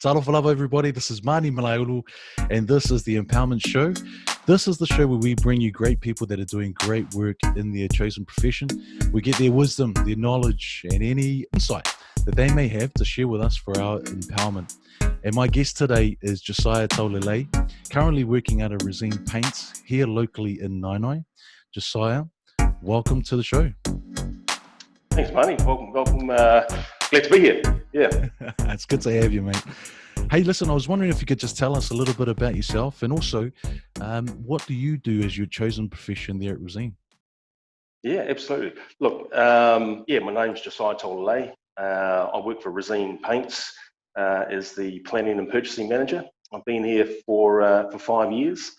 Talofa everybody. This is Mani Malaiulu, and this is the Empowerment Show. This is the show where we bring you great people that are doing great work in their chosen profession. We get their wisdom, their knowledge, and any insight that they may have to share with us for our empowerment. And my guest today is Josiah Taulelei, currently working out of Resine Paints here locally in Nainai. Josiah, welcome to the show. Thanks, Mani. Welcome. Glad to be here. Yeah. It's good to have you, mate. Hey, listen, I was wondering if you could just tell us a little bit about yourself, and also what do you do as your chosen profession there at Resine? Yeah, absolutely. Look, my name's Josiah Taulelei. I work for Resine Paints as the planning and purchasing manager. I've been here for 5 years.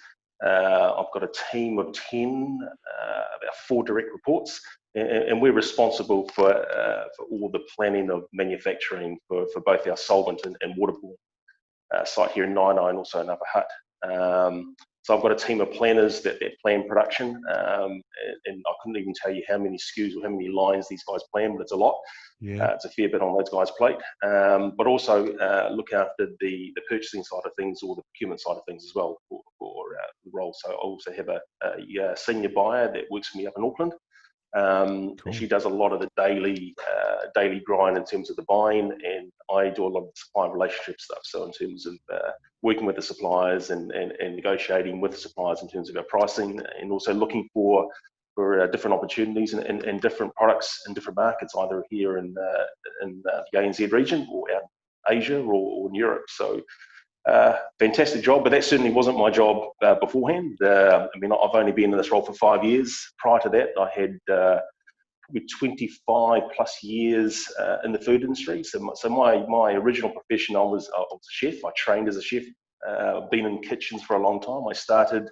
I've got a team of 10, about 4 direct reports, and we're responsible for all the planning of manufacturing for both our solvent and waterborne site here in Nainai and also in Upper Hutt. So I've got a team of planners that plan production, and I couldn't even tell you how many SKUs or how many lines these guys plan, but it's a lot. Yeah. It's a fair bit on those guys' plate. But also look after the purchasing side of things or the procurement side of things as well for the role. So I also have a senior buyer that works for me up in Auckland. Cool. She does a lot of the daily grind in terms of the buying, and I do a lot of the supplier relationship stuff. So in terms of working with the suppliers and negotiating with the suppliers in terms of our pricing, and also looking for different opportunities and different products in different markets, either here in the ANZ region or out in Asia or in Europe. So fantastic job, but that certainly wasn't my job beforehand. I've only been in this role for 5 years. Prior to that, I had probably 25 plus years in the food industry. So my original profession, I was a chef. I trained as a chef. Been in kitchens for a long time. I started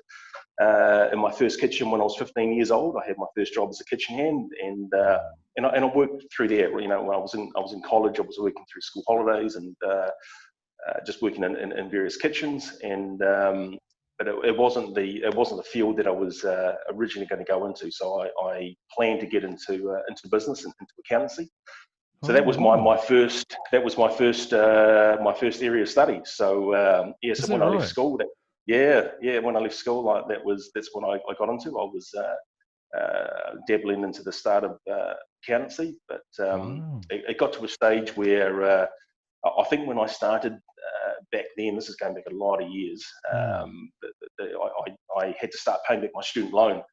in my first kitchen when I was 15 years old. I had my first job as a kitchen hand, and I worked through there. You know, when I was in college, I was working through school holidays and just working in various kitchens, and but it wasn't the field that I was originally going to go into. So I planned to get into business and into accountancy. So that was my first area of study. So so when I left school, when I left school, that's when I got into. I was dabbling into the start of accountancy, but it got to a stage where I think when I started back then, this is going back a lot of years, I had to start paying back my student loan.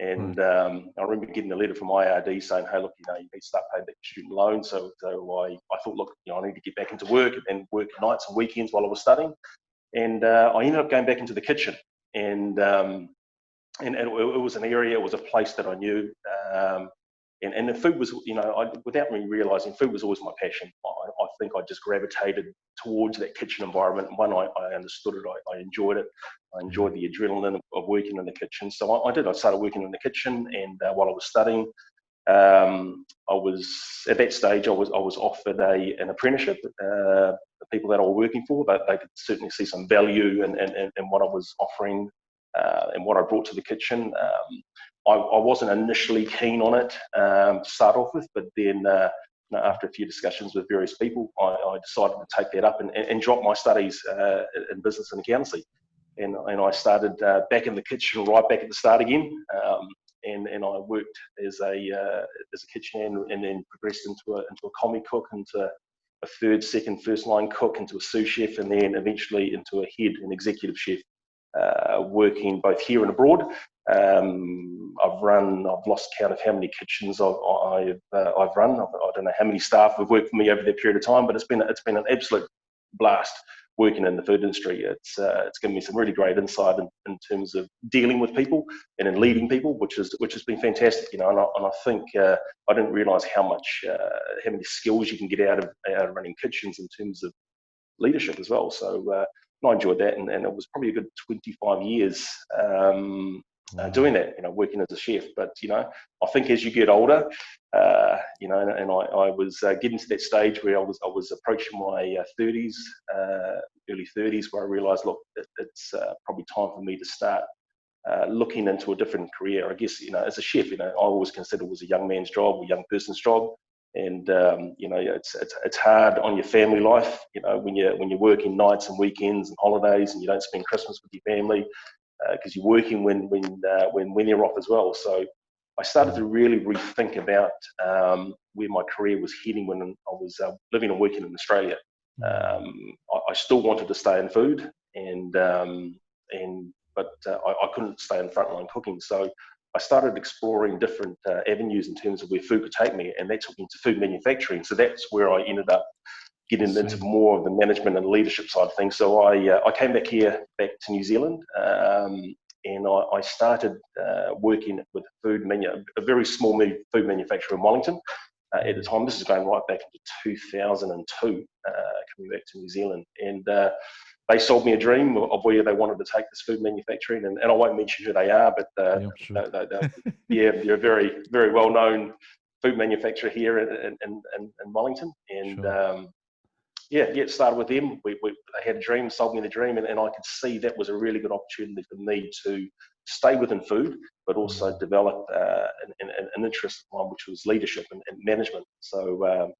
And I remember getting a letter from IRD saying, hey, look, you need to start paying back your student loan. So I thought, look, I need to get back into work and work nights and weekends while I was studying. And I ended up going back into the kitchen. And it was an area, it was a place that I knew. And the food was, without me realising, food was always my passion. I think I just gravitated towards that kitchen environment. One, I understood it, I enjoyed it. I enjoyed the adrenaline of working in the kitchen. So I started working in the kitchen, and while I was studying, I was, at that stage, I was offered an apprenticeship. The people that I was working for, they could certainly see some value in what I was offering and what I brought to the kitchen. I wasn't initially keen on it to start off with, but then after a few discussions with various people, I decided to take that up and drop my studies in business and accountancy. And I started back in the kitchen, right back at the start again. And I worked as a kitchen hand, and then progressed into a commis cook, into a first line cook, into a sous chef, and then eventually into an executive chef, working both here and abroad. I've lost count of how many kitchens I've run. I don't know how many staff have worked for me over that period of time, but it's been an absolute blast working in the food industry. It's given me some really great insight in terms of dealing with people and in leading people, which has been fantastic. And I think I didn't realise how many skills you can get out of running kitchens in terms of leadership as well. So I enjoyed that, and it was probably a good 25 years doing that, working as a chef. But I think as you get older, and I was getting to that stage where I was approaching my 30s, early 30s, where I realised, look, it's probably time for me to start looking into a different career. I guess as a chef, I always considered it was a young man's job, a young person's job. And it's hard on your family life, when you're working nights and weekends and holidays, and you don't spend Christmas with your family because you're working when they're off as well. So I started to really rethink about where my career was heading when I was living and working in Australia. I still wanted to stay in food, but I couldn't stay in frontline cooking. So I started exploring different avenues in terms of where food could take me, and that took me into food manufacturing. So that's where I ended up getting into more of the management and leadership side of things. So I came back to New Zealand, and I started working with a very small food manufacturer in Wellington. At the time, this is going right back into 2002, coming back to New Zealand. And they sold me a dream of where they wanted to take this food manufacturing. And I won't mention who they are, but they're a very, very well-known food manufacturer here in Wellington. And it started with them. They had a dream, sold me the dream, and I could see that was a really good opportunity for me to stay within food, but also develop an interest of mine, which was leadership and management. So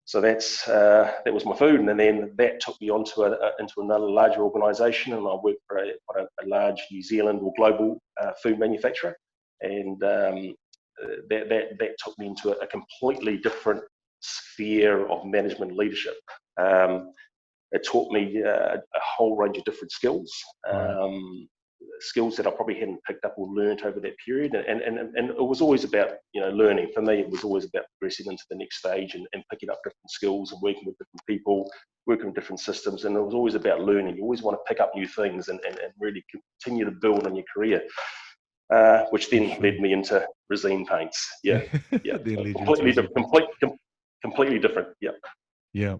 so that was my food, and then that took me onto into another larger organisation, and I worked for a large New Zealand or global food manufacturer, and that took me into a completely different sphere of management and leadership. It taught me a whole range of different skills, skills that I probably hadn't picked up or learned over that period. And it was always about, learning. For me, it was always about progressing into the next stage and picking up different skills and working with different people, working with different systems. And it was always about learning. You always want to pick up new things and really continue to build on your career. Which then led me into Resine Paints. Completely different. Yeah.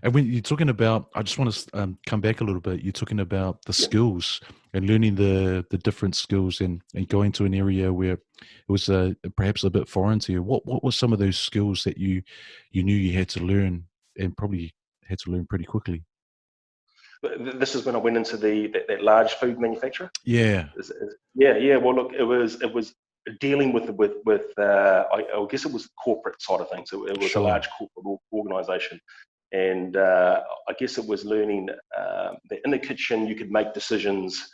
And when you're talking about, I just want to come back a little bit. You're talking about the skills and learning the different skills and going to an area where it was perhaps a bit foreign to you. What were some of those skills that you knew you had to learn and probably had to learn pretty quickly? This is when I went into that large food manufacturer. Yeah. Well, look, it was dealing with I guess it was the corporate side of things. It was a large corporate organisation, and I guess it was learning that in the kitchen you could make decisions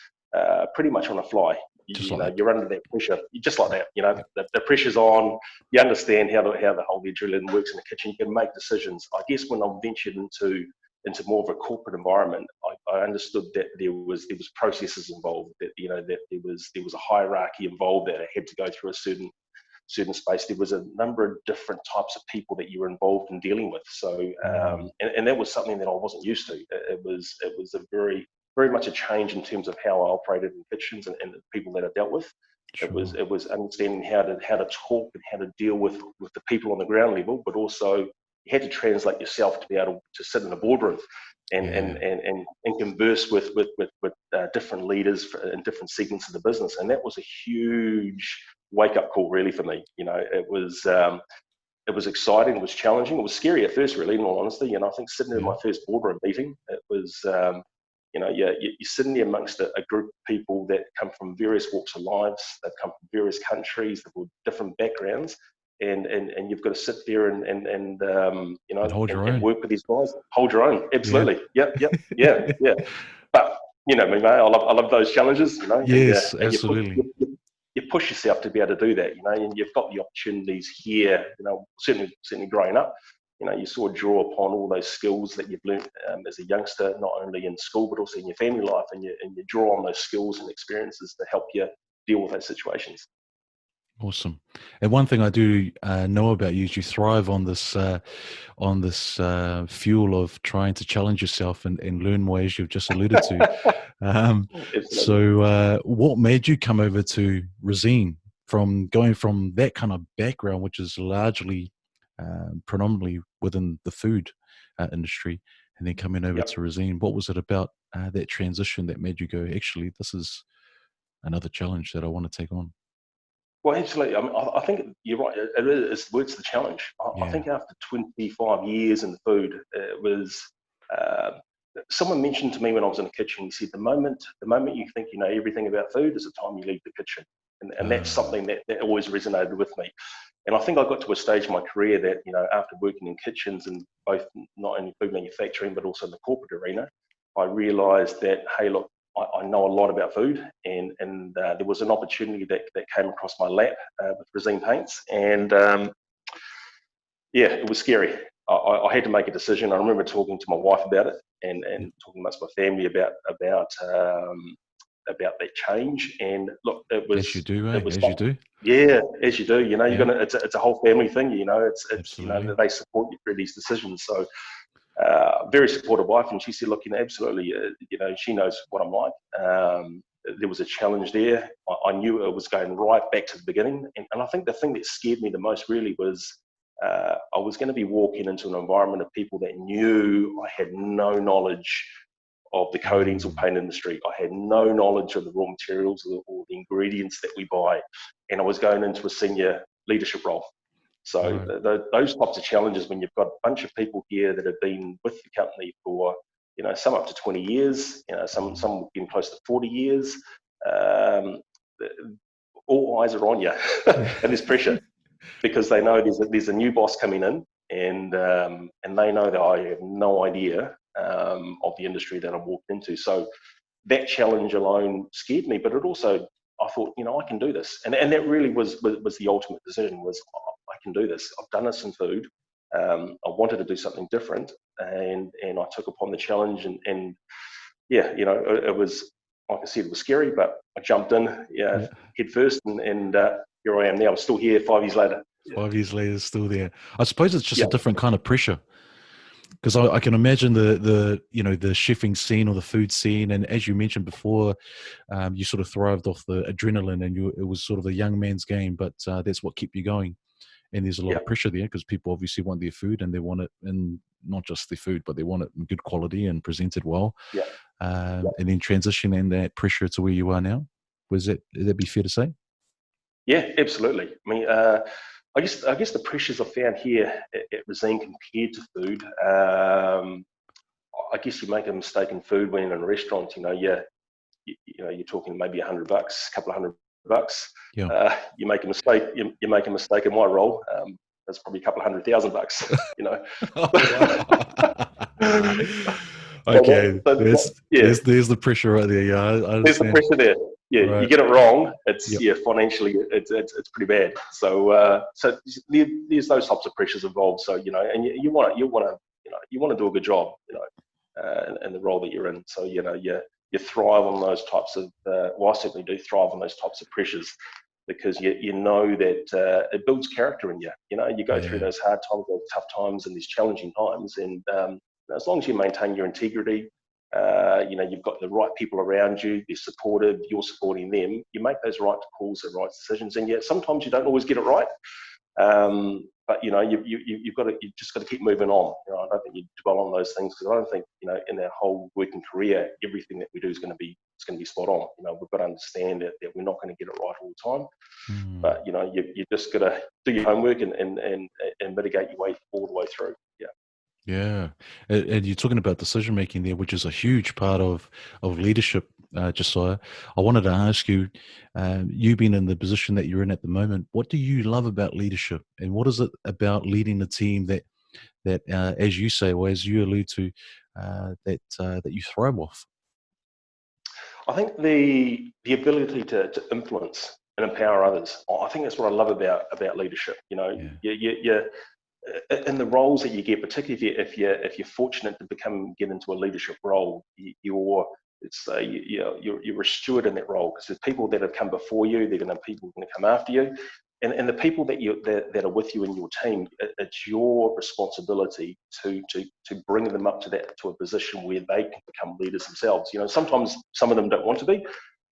pretty much on the fly. You're under that pressure, just like that. The pressure's on. You understand how the whole adrenaline works in the kitchen. You can make decisions. I guess when I ventured into more of a corporate environment, I understood that there was processes involved. That there was a hierarchy involved, that I had to go through a certain space. There was a number of different types of people that you were involved in dealing with. So and that was something that I wasn't used to. It was a very much a change in terms of how I operated in kitchens and the people that I dealt with. It was understanding how to talk and how to deal with the people on the ground level, but also you had to translate yourself to be able to sit in a boardroom and converse with different leaders in different segments of the business. And that was a huge wake-up call, really, for me. It was exciting, it was challenging, it was scary at first, really, in all honesty. And I think sitting in my first boardroom meeting, it was, you're sitting there amongst a group of people that come from various walks of lives, they've come from various countries, they've got different backgrounds. And you've got to sit there and hold your own. work with these guys. Hold your own, absolutely. Yeah. But me, mate, I love those challenges. Yes, and absolutely. you push yourself to be able to do that. And you've got the opportunities here. Certainly growing up. You sort of draw upon all those skills that you've learned as a youngster, not only in school but also in your family life, and you draw on those skills and experiences to help you deal with those situations. Awesome. And one thing I do know about you is you thrive on this fuel of trying to challenge yourself and learn more, as you've just alluded to. So what made you come over to Resine, from going from that kind of background, which is largely predominantly within the food industry, and then coming over to Resine? What was it about that transition that made you go, actually, this is another challenge that I want to take on? Well, absolutely. I mean, I think you're right. It's the challenge. I think after 25 years in food, it was. Someone mentioned to me when I was in the kitchen. He said, "The moment you think you know everything about food is the time you leave the kitchen." And that's something that always resonated with me. And I think I got to a stage in my career that, after working in kitchens and both not only food manufacturing, but also in the corporate arena, I realized that, hey, look, I know a lot about food, and there was an opportunity that came across my lap with Resine Paints, and it was scary. I had to make a decision. I remember talking to my wife about it, and talking amongst my family about that change. And look, it was as you do, it was as you do. yeah, as you do. You're gonna. It's a whole family thing. It's Absolutely. they support you through these decisions. So very supportive wife, and she said, look, absolutely, she knows what I'm like. There was a challenge there. I knew it was going right back to the beginning, and I think the thing that scared me the most really was I was going to be walking into an environment of people that knew I had no knowledge of the coatings or paint industry. I had no knowledge of the raw materials or the ingredients that we buy, and I was going into a senior leadership role. So those types of challenges, when you've got a bunch of people here that have been with the company for, some up to 20 years, some been close to 40 years, all eyes are on you, and there's pressure because they know there's a new boss coming in, and they know that I have no idea of the industry that I'm walking into. So that challenge alone scared me, but it also, I thought, I can do this, and that really was the ultimate decision. Was I can do this. I've done this in food. I wanted to do something different, and I took upon the challenge, and it was, like I said, it was scary, but I jumped in, head first, and here I am now. I'm still here 5 years later. 5 years later, still there. I suppose it's just a different kind of pressure, because I can imagine the chefing scene or the food scene, and as you mentioned before, you sort of thrived off the adrenaline, and it was sort of a young man's game, but that's what kept you going. And there's a lot of pressure there because people obviously want their food, and they want it in not just their food, but they want it in good quality and presented well. And then transitioning that pressure to where you are now, would that be fair to say? Yeah, absolutely. I mean, I guess the pressures I found here at Resine compared to food, I guess you make a mistake in food when in a restaurant. You're talking maybe $100, a couple of $100. You make a mistake. You make a mistake in my role. That's probably a couple of $100,000. Okay, there's the pressure right there. Yeah, I understand. There's the pressure there. Yeah, right. You get it wrong, it's financially it's pretty bad. So there's those types of pressures involved. So and you want to do a good job, in the role that you're in. So you thrive on those types of. Well, I certainly do thrive on those types of pressures, because you know that it builds character in you. You go through those hard times, those tough times, and these challenging times, and as long as you maintain your integrity, you've got the right people around you, they're supportive, you're supporting them, you make those right calls, the right decisions, and sometimes you don't always get it right, but you've just got to keep moving on. I don't think you dwell on those things, because I don't think in our whole working career everything that we do is going to be spot on. We've got to understand that we're not going to get it right all the time, but you just got to do your homework and mitigate your way all the way through. Yeah, and you're talking about decision making there, which is a huge part of leadership, Josiah. I wanted to ask you, you being in the position that you're in at the moment, what do you love about leadership, and what is it about leading a team that as you say, or as you allude to, that you thrive off? I think the ability to influence and empower others. I think that's what I love about leadership. You in the roles that you get, particularly if you're fortunate to get into a leadership role, you're a steward in that role, because there's people that have come before you, people going to come after you, and the people that are with you in your team, it's your responsibility to bring them up to a position where they can become leaders themselves. Sometimes some of them don't want to be.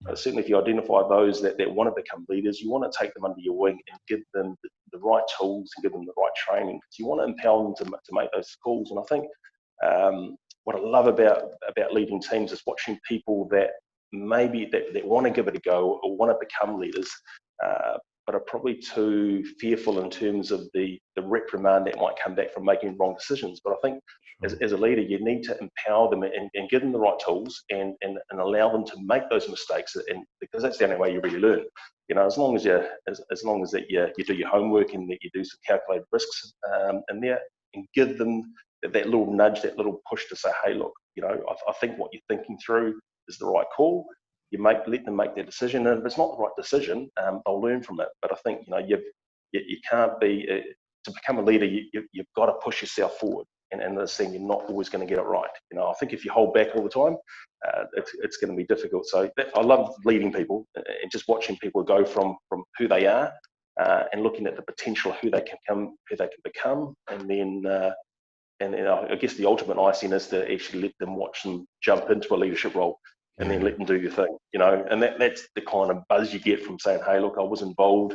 Certainly, if you identify those that want to become leaders, you want to take them under your wing and give them the right tools and give them the right training, because you want to empower them to make those calls. And I think what I love about leading teams is watching people that maybe that want to give it a go or want to become leaders, but are probably too fearful in terms of the reprimand that might come back from making wrong decisions. But I think as a leader, you need to empower them and give them the right tools and allow them to make those mistakes, and because that's the only way you really learn. as long as as long as that you do your homework and that you do some calculated risks in there, and give them that little nudge, that little push to say, hey, look, I think what you're thinking through is the right call. Let them make their decision, and if it's not the right decision, they'll learn from it. But I think you can't be to become a leader. You've got to push yourself forward, and understand you're not always going to get it right. I think if you hold back all the time, it's going to be difficult. So I love leading people and just watching people go from who they are and looking at the potential of who they can become, and then. I guess the ultimate icing is to actually let them watch them jump into a leadership role, and then let them do your thing, and that's the kind of buzz you get from saying, hey, look, I was involved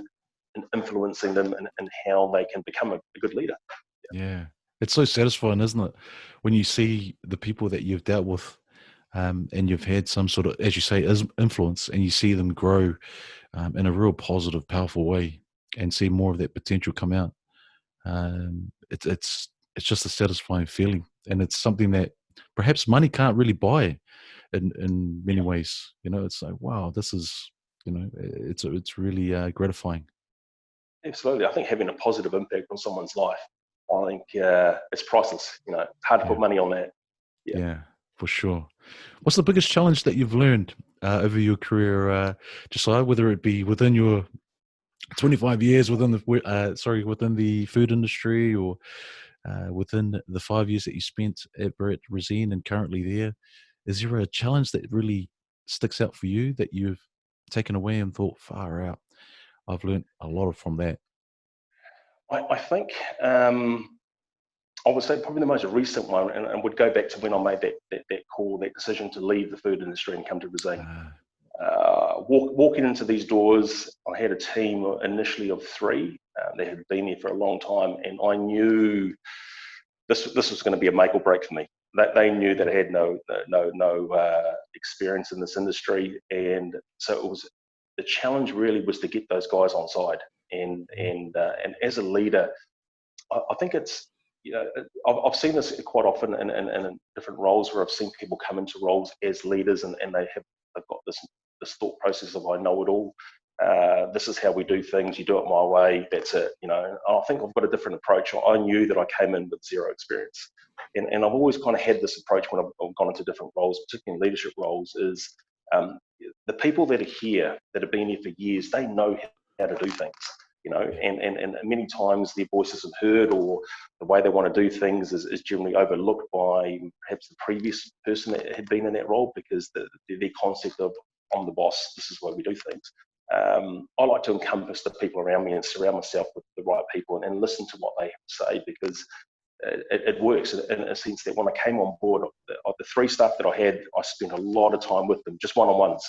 in influencing them and how they can become a good leader. Yeah. It's so satisfying, isn't it? When you see the people that you've dealt with and you've had some sort of, as you say, influence, and you see them grow in a real positive, powerful way, and see more of that potential come out. It's just a satisfying feeling, and it's something that perhaps money can't really buy in many ways. It's like, wow, this is, it's really gratifying. Absolutely. I think having a positive impact on someone's life, I think it's priceless. It's hard to put money on that. Yeah, for sure. What's the biggest challenge that you've learned over your career, Josiah, whether it be within your 25 years within the food industry, or within the 5 years that you spent at Brett Resine and currently there? Is there a challenge that really sticks out for you that you've taken away and thought, far out, I've learned a lot from that? I think I would say probably the most recent one, and would go back to when I made that call, that decision to leave the food industry and come to Resine. Walking into these doors, I had a team initially of 3 that had been there for a long time, and I knew this was going to be a make or break for me. They knew that I had no experience in this industry, and so it was, the challenge really was to get those guys on side. And as a leader, I think it's, I've seen this quite often in different roles, where I've seen people come into roles as leaders, and they've got this thought process of, I know it all. This is how we do things. You do it my way. That's it. I think I've got a different approach. I knew that I came in with 0 experience, and I've always kind of had this approach when I've gone into different roles, particularly in leadership roles. Is the people that are here, that have been here for years, they know how to do things. And many times their voice isn't heard, or the way they want to do things is generally overlooked by perhaps the previous person that had been in that role, because their concept of, I'm the boss, this is the way we do things. I like to encompass the people around me and surround myself with the right people, and listen to what they have to say, because it works in a sense that when I came on board, of the 3 staff that I had, I spent a lot of time with them, just one-on-ones.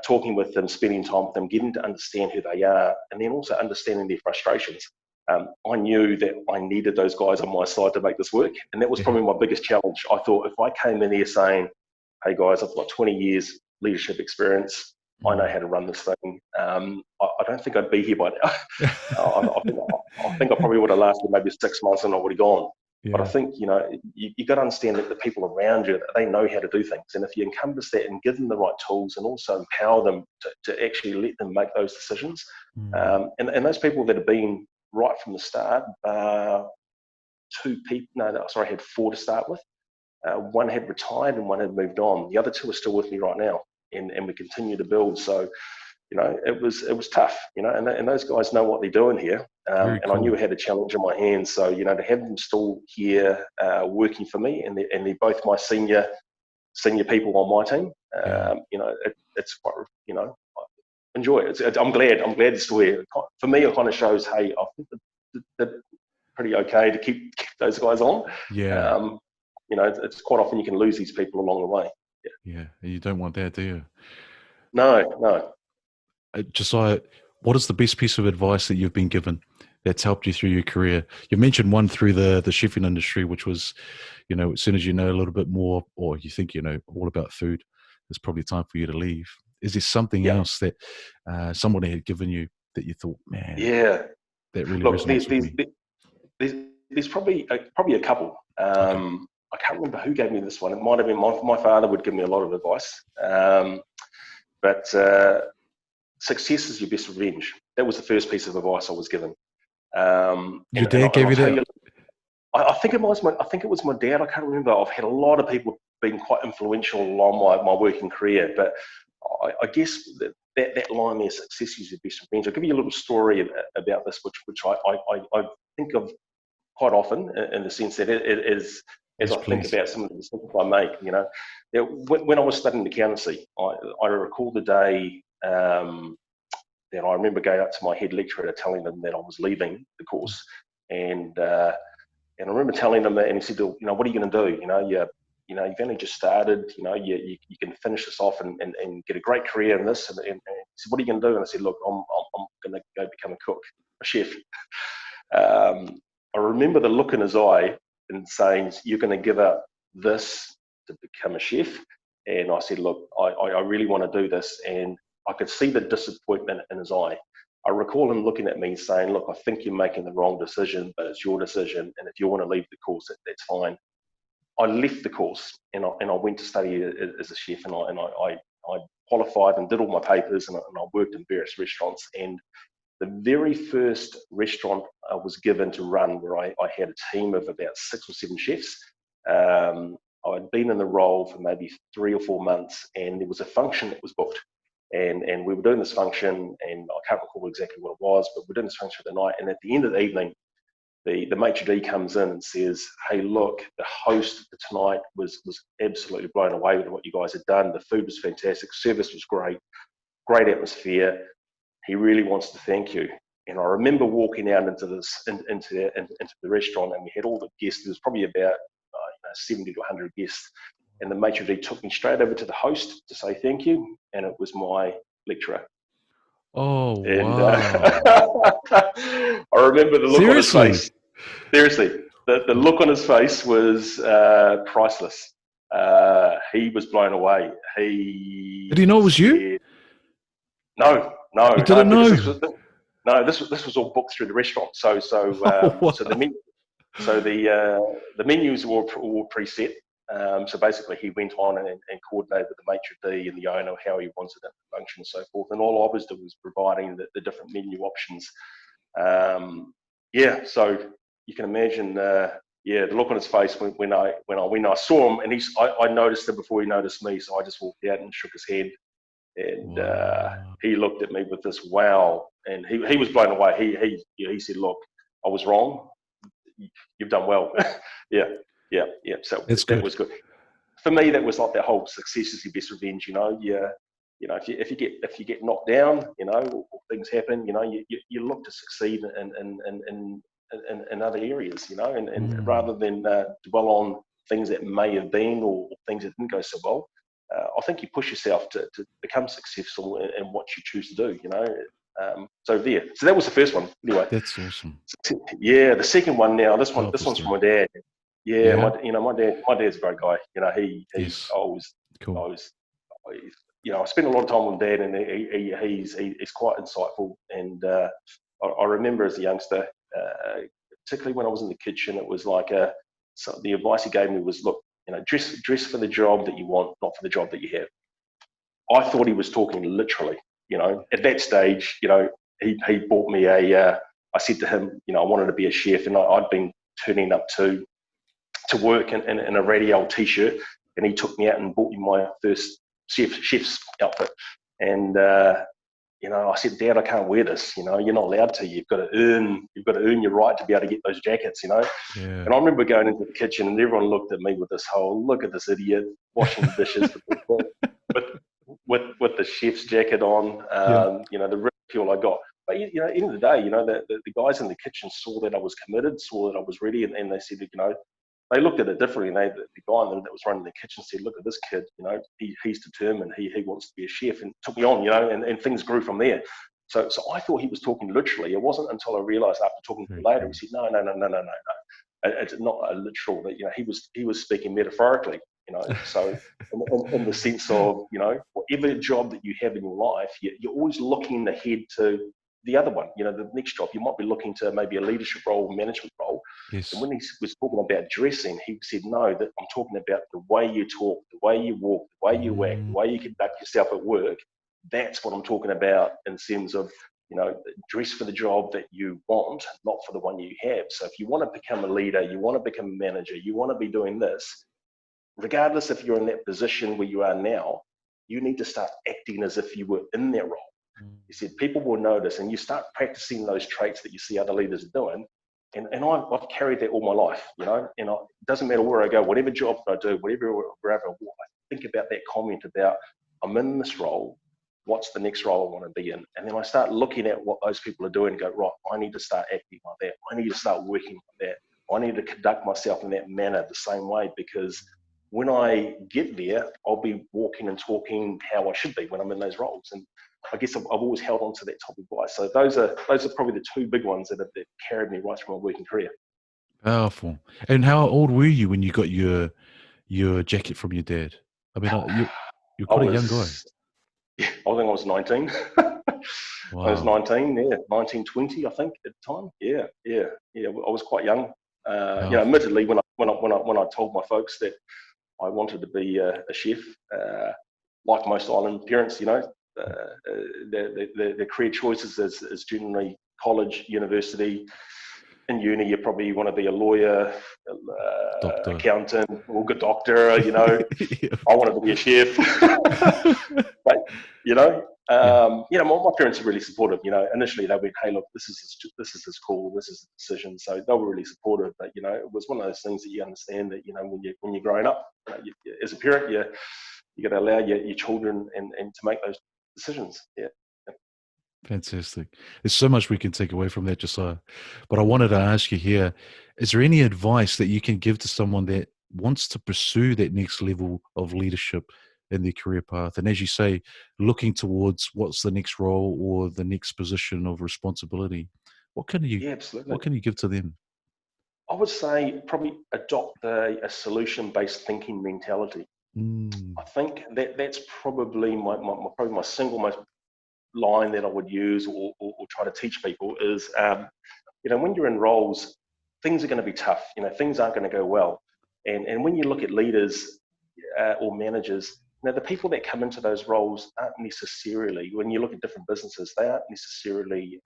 Talking with them, spending time with them, getting to understand who they are, and then also understanding their frustrations. I knew that I needed those guys on my side to make this work, and that was probably my biggest challenge. I thought, if I came in here saying, hey guys, I've got 20 years leadership experience, I know how to run this thing, I don't think I'd be here by now. I think I probably would have lasted maybe 6 months and I would have gone. But I think, you got to understand that the people around you, they know how to do things. And if you encompass that and give them the right tools, and also empower them to actually let them make those decisions. And those people that have been right from the start, 2 people, I had 4 to start with. 1 had retired and 1 had moved on. The other 2 are still with me right now, and we continue to build. So, it was tough, and those guys know what they're doing here. And cool. I knew I had a challenge in my hands. So, to have them still here working for me, and they're both my senior people on my team. It's quite, I enjoy it. I'm glad they're still here. For me, it kind of shows, hey, I think they're pretty okay to keep those guys on. Yeah. It's quite often you can lose these people along the way. Yeah. You don't want that, do you? No. Josiah, what is the best piece of advice that you've been given that's helped you through your career? You mentioned one through the chefing industry, which was, as soon as you know a little bit more, or you think you know all about food, it's probably time for you to leave. Is there something else that somebody had given you that you thought, man, that really resonates with me? There's probably a couple. I can't remember who gave me this one. It might have been my father would give me a lot of advice. But success is your best revenge. That was the first piece of advice I was given. Your dad gave you that? I think it was my dad. I can't remember. I've had a lot of people being quite influential along my working career, but I guess that line there, success is your best revenge. I'll give you a little story about this, which I think of quite often, in the sense that it is, as I think about some of the decisions I make. You know, when I was studying accountancy, I recall the day that I remember going up to my head lecturer telling them that I was leaving the course, and I remember telling him that, and he said, you know, what are you going to do? You've only just started. You know, you can finish this off and get a great career in this. And he said, what are you going to do? And I said, look, I'm going to go become a cook, a chef. I remember the look in his eye and saying, you're going to give up this to become a chef? And I said, look, I really want to do this. And I could see the disappointment in his eye. I recall him looking at me and saying, look, I think you're making the wrong decision, but it's your decision. And if you want to leave the course, that's fine. I left the course and I went to study as a chef, and I qualified and did all my papers, and I worked in various restaurants. And the very first restaurant I was given to run, where I had a team of about 6 or 7 chefs, I'd been in the role for maybe 3 or 4 months, and there was a function that was booked. And we were doing this function, and I can't recall exactly what it was, but we're doing this function at the night. And at the end of the evening, the maitre d' comes in and says, hey, look, the host for tonight was absolutely blown away with what you guys had done. The food was fantastic. Service was great atmosphere. He really wants to thank you. And I remember walking out into the restaurant, and we had all the guests. There was probably about 70 to 100 guests. And the maitre d' took me straight over to the host to say thank you, and it was my lecturer. Oh, and, wow. I remember the look on his face. Seriously, the look on his face was priceless. He was blown away. Did he know it was you? No. You didn't know? This was all booked through the restaurant. So the menus were all preset. So basically, he went on and coordinated with the maitre d' and the owner how he wanted it to function and so forth. And all I was doing was providing the different menu options. So you can imagine, the look on his face when I saw him, and I noticed him before he noticed me. So I just walked out and shook his head, and he looked at me with this wow, and he was blown away. He said, "Look, I was wrong. You've done well." Yeah. So that was good. For me, that was like that whole success is your best revenge. If you get knocked down, or things happen, you look to succeed in other areas, and rather than dwell on things that may have been or things that didn't go so well. I think you push yourself to become successful in what you choose to do. So that was the first one. Anyway, that's awesome. Yeah, the second one now. This one's from my dad. Yeah. My dad's a great guy. He's always cool. I spend a lot of time with Dad, and he's quite insightful. And I remember as a youngster, particularly when I was in the kitchen, it was like so the advice he gave me was, look, dress for the job that you want, not for the job that you have. I thought he was talking literally. At that stage, he bought me I said to him, I wanted to be a chef, and I'd been turning up to work in a radial t-shirt, and he took me out and bought me my first chef's outfit. And I said, Dad, I can't wear this. You're not allowed to. You've got to earn your right to be able to get those jackets. Yeah. And I remember going into the kitchen, and everyone looked at me with this whole, look at this idiot washing dishes with the chef's jacket on. The ridicule I got. But at the end of the day, the guys in the kitchen saw that I was committed, saw that I was ready, and they said, they looked at it differently. And the guy that was running the kitchen said, look at this kid, he's determined, he wants to be a chef, and took me on, and things grew from there. So I thought he was talking literally. It wasn't until I realised after talking to him later, he said, no. It's not a literal, that, he was speaking metaphorically, so in the sense of, whatever job that you have in your life, you're always looking ahead to the other one, the next job. You might be looking to maybe a leadership role, management role. Yes. And when he was talking about dressing, he said, no, that I'm talking about the way you talk, the way you walk, the way you act, the way you conduct yourself at work. that's what I'm talking about in terms of, dress for the job that you want, not for the one you have. So if you want to become a leader, you want to become a manager, you want to be doing this, regardless if you're in that position where you are now, you need to start acting as if you were in that role. You said people will notice, and you start practicing those traits that you see other leaders doing. And I've carried that all my life, and it doesn't matter where I go, whatever job I do, wherever I walk, I think about that comment about, I'm in this role, what's the next role I want to be in? And then I start looking at what those people are doing and go, right, I need to start acting like that. I need to start working like that. I need to conduct myself in that manner the same way, because when I get there, I'll be walking and talking how I should be when I'm in those roles. And I guess I've always held on to that top advice. So those are probably the two big ones that carried me right through my working career. Powerful. And how old were you when you got your jacket from your dad? I mean, you're quite a young guy. I think I was 19. Wow. I was 19, 1920, I think, at the time. Yeah. I was quite young. Admittedly, when I told my folks that I wanted to be a chef, like most island parents, their career choices is generally college, university. In uni, you probably want to be a lawyer, accountant, or a doctor. I wanted to be a chef. But my parents were really supportive. Initially they went, "Hey, look, this is his call, this is the decision." So they were really supportive. But it was one of those things that you understand that when you're growing up, as a parent, you got to allow your children and to make those decisions. Yeah. Fantastic. There's so much we can take away from that, Josiah. But I wanted to ask you here, is there any advice that you can give to someone that wants to pursue that next level of leadership in their career path? And as you say, looking towards what's the next role or the next position of responsibility, what can you give to them? I would say probably adopt a solution-based thinking mentality. I think that's probably my single most line that I would use or try to teach people is, when you're in roles, things are going to be tough. Things aren't going to go well. And when you look at leaders or managers, the people that come into those roles aren't necessarily, when you look at different businesses, they aren't necessarily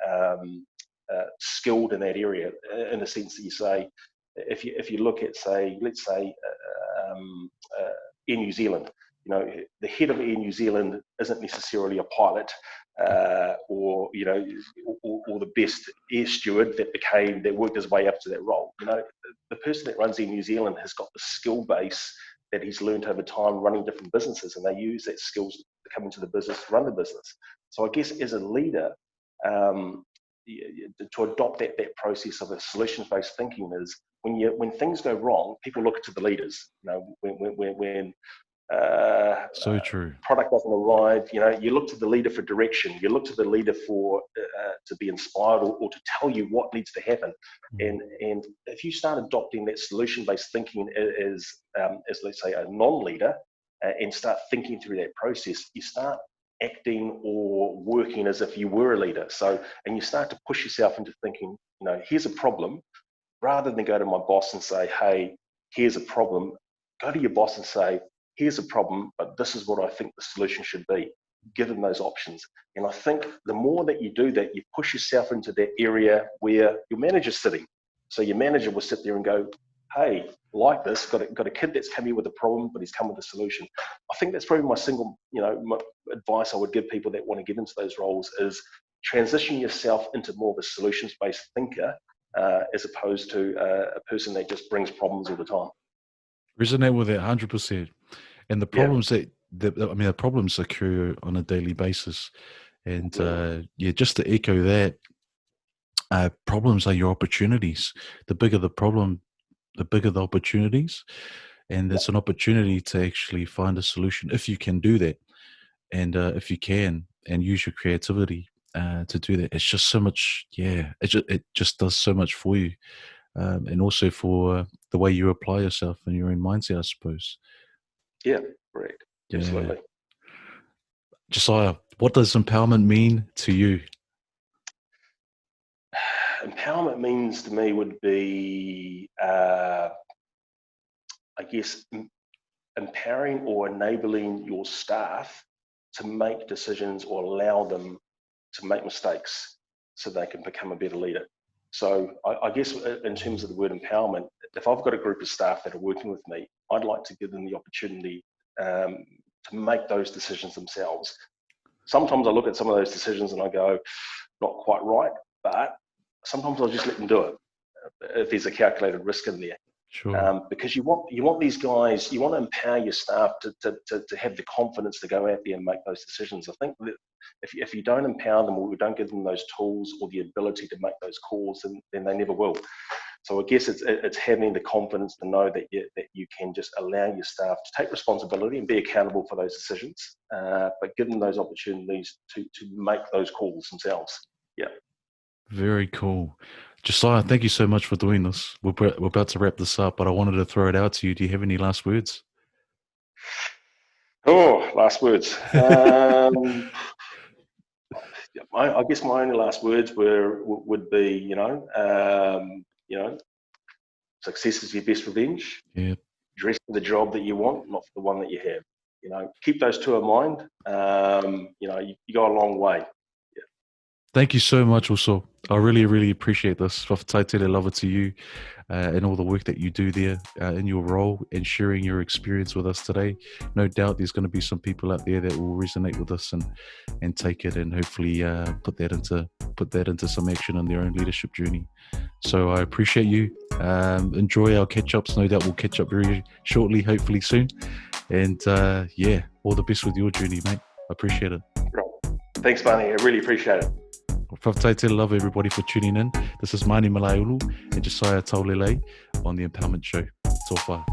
skilled in that area, in the sense that you say, if you look at, let's say Air New Zealand, the head of Air New Zealand isn't necessarily a pilot, or the best air steward that worked his way up to that role. The person that runs Air New Zealand has got the skill base that he's learned over time running different businesses, and they use that skills to come into the business to run the business. So I guess as a leader, to adopt that process of a solutions-based thinking is when things go wrong, people look to the leaders. When so true. Product doesn't arrive, you look to the leader for direction. You look to the leader for to be inspired or to tell you what needs to happen. And if you start adopting that solution-based thinking as let's say a non-leader, and start thinking through that process, you start acting or working as if you were a leader. And you start to push yourself into thinking, here's a problem, rather than go to my boss and say, hey, here's a problem. Go to your boss and say, here's a problem, but this is what I think the solution should be. Give them those options. And I think the more that you do that, you push yourself into that area where your manager's sitting. So your manager will sit there and go, hey, like this, got a kid that's come here with a problem, but he's come with a solution. I think that's probably my single, my advice I would give people that want to get into those roles is transition yourself into more of a solutions-based thinker, as opposed to a person that just brings problems all the time. Resonate with it 100%. And the problems the problems occur on a daily basis. And just to echo that, problems are your opportunities. The bigger the problem, the bigger the opportunities. And it's an opportunity to actually find a solution if you can do that. And if you can, and use your creativity to do that, it's just so much. It just does so much for you, and also for the way you apply yourself and your own mindset, I suppose. Yeah, correct. Absolutely. Josiah, what does empowerment mean to you? Empowerment means to me would be, I guess, empowering or enabling your staff to make decisions or allow them to make mistakes so they can become a better leader. So I guess in terms of the word empowerment, if I've got a group of staff that are working with me, I'd like to give them the opportunity to make those decisions themselves. Sometimes I look at some of those decisions and I go, not quite right, but sometimes I'll just let them do it if there's a calculated risk in there. Sure. Because you want these guys, you want to empower your staff to have the confidence to go out there and make those decisions. I think that if you don't empower them or you don't give them those tools or the ability to make those calls, then they never will. So I guess it's having the confidence to know that you can just allow your staff to take responsibility and be accountable for those decisions, but give them those opportunities to make those calls themselves. Yeah. Very cool. Josiah, thank you so much for doing this. We're about to wrap this up, but I wanted to throw it out to you. Do you have any last words? Oh, last words. I guess my only last words would be, success is your best revenge. Yeah. Dress for the job that you want, not for the one that you have. Keep those two in mind. You go a long way. Thank you so much also. I really, really appreciate this. Whakataitele lava to you and all the work that you do there in your role and sharing your experience with us today. No doubt there's going to be some people out there that will resonate with us and take it and hopefully put that into some action in their own leadership journey. So I appreciate you. Enjoy our catch-ups. No doubt we'll catch up very shortly, hopefully soon. And all the best with your journey, mate. I appreciate it. Thanks, Barney. I really appreciate it. Whakataitele love everybody for tuning in. This is Mani Malaiulu and Josiah Taulelei on The Empowerment Show. Tōwha.